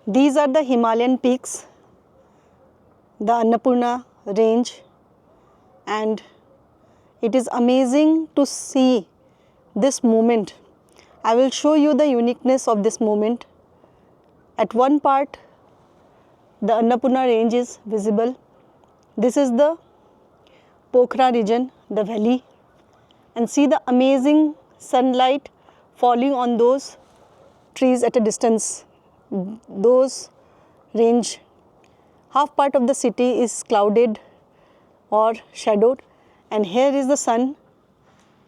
These are the Himalayan peaks, the Annapurna range, and it is amazing to see this moment. I will show you the uniqueness of this moment. At one part, the Annapurna range is visible. This is the Pokhara region, the valley, and see the amazing sunlight falling on those trees at a distance. Those range, half part of the city is clouded or shadowed, and here is the sun,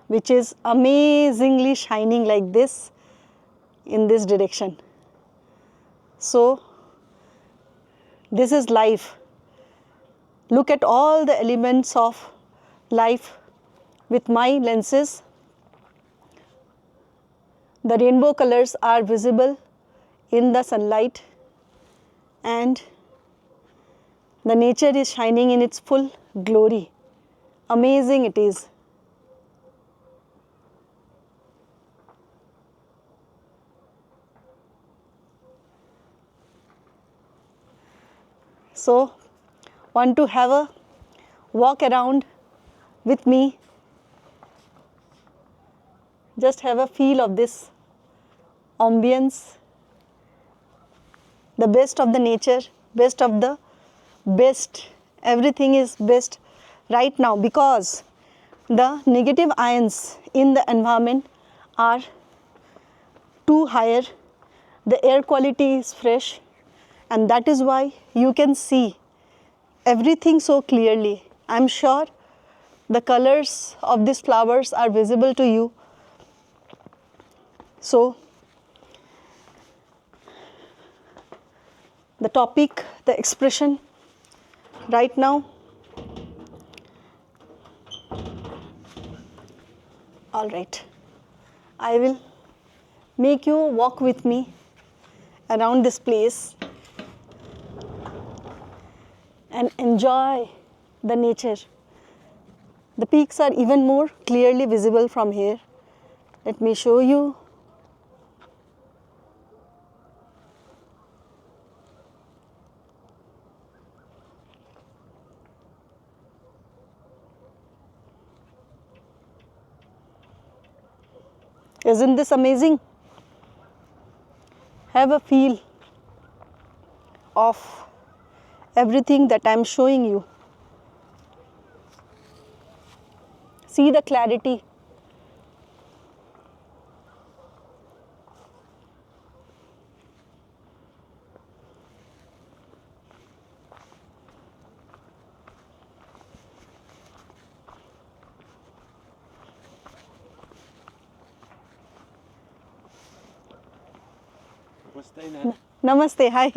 which is amazingly shining like this in this direction. So this is life. Look at all the elements of life with my lenses. The rainbow colors are visible in the sunlight, and the nature is shining in its full glory. Amazing it is. So, want to have a walk around with me? Just have a feel of this ambience, the best of the nature, best of the best. Everything is best right now because the negative ions in the environment are too higher. The air quality is fresh, and that is why you can see everything so clearly. I'm sure the colors of these flowers are visible to you. So, the topic, the expression right now. All right. I will make you walk with me around this place and enjoy the nature. The peaks are even more clearly visible from here. Let me show you. Isn't this amazing? Have a feel of everything that I'm showing you. See the clarity. Namaste, hi.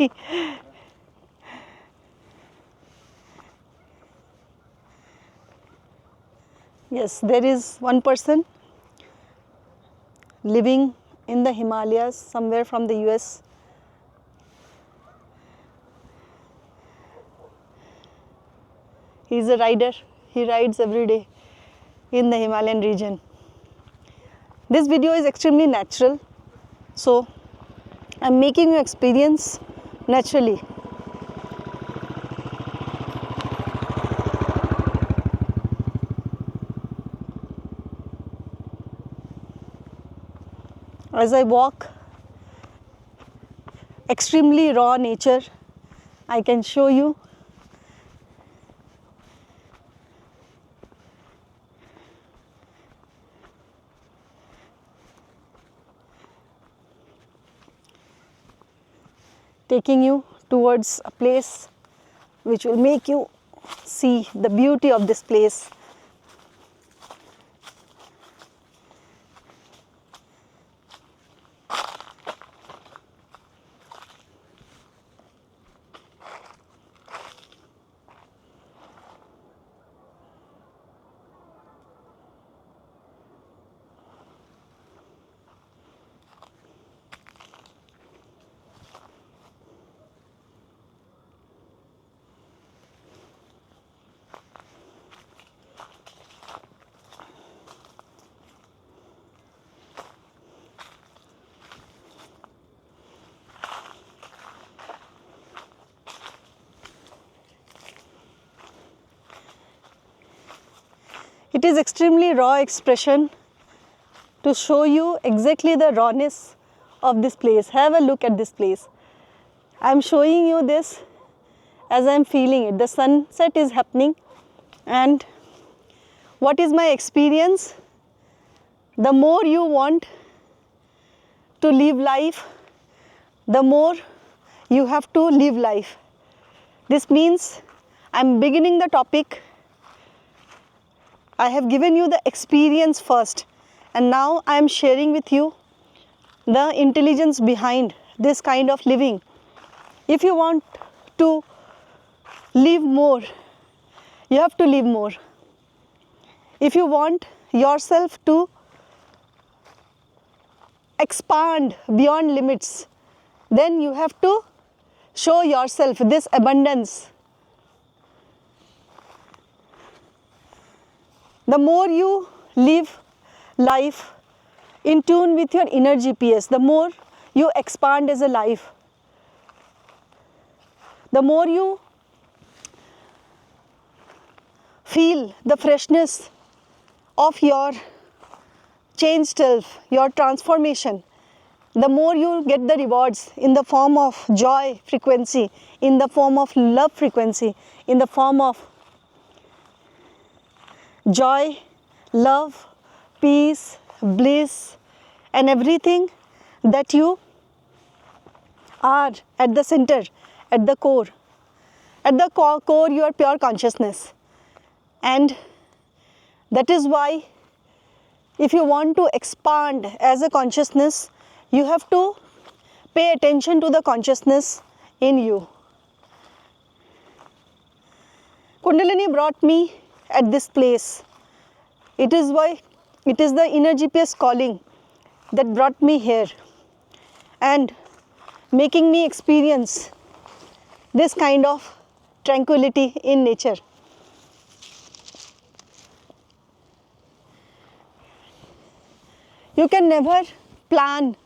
Yes, there is one person living in the Himalayas, somewhere from the US. He is a rider. He rides every day in the Himalayan region. This video is extremely natural, so I'm making you experience naturally. As I walk, extremely raw nature, I can show you. Taking you towards a place which will make you see the beauty of this place. It is extremely raw expression to show you exactly the rawness of this place. Have a look at this place. I am showing you this as I am feeling it. The sunset is happening, and what is my experience? The more you want to live life, the more you have to live life. This means I am beginning the topic. I have given you the experience first, and now I am sharing with you the intelligence behind this kind of living. If you want to live more, you have to live more. If you want yourself to expand beyond limits, then you have to show yourself this abundance. The more you live life in tune with your inner GPS, the more you expand as a life. The more you feel the freshness of your changed self, your transformation, the more you get the rewards in the form of joy frequency, in the form of love frequency, in the form of joy, love, peace, bliss, and everything that you are at the center, at the core. At the core, you are pure consciousness. And that is why if you want to expand as a consciousness, you have to pay attention to the consciousness in you. Kundalini brought me at this place. It is the inner GPS calling that brought me here and making me experience this kind of tranquility in nature. You can never plan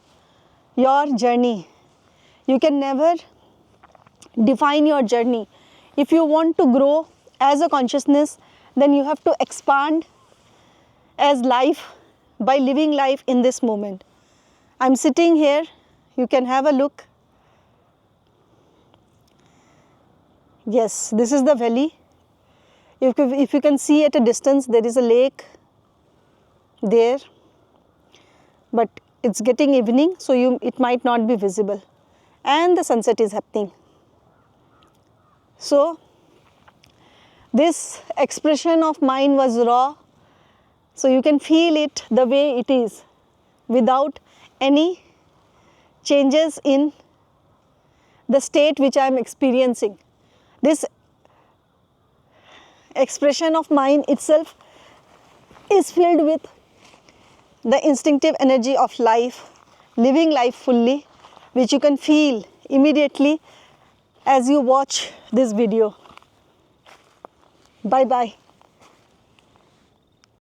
your journey. You can never define your journey. If you want to grow as a consciousness, then you have to expand as life by living life in this moment. I'm sitting here. You can have a look. Yes, this is the valley. If you can see at a distance, there is a lake there. But it's getting evening, so it might not be visible. And the sunset is happening. So, this expression of mine was raw. So, you can feel it the way it is without any changes in the state which I am experiencing. This expression of mine itself is filled with the instinctive energy of life, living life fully, which you can feel immediately as you watch this video. Bye bye.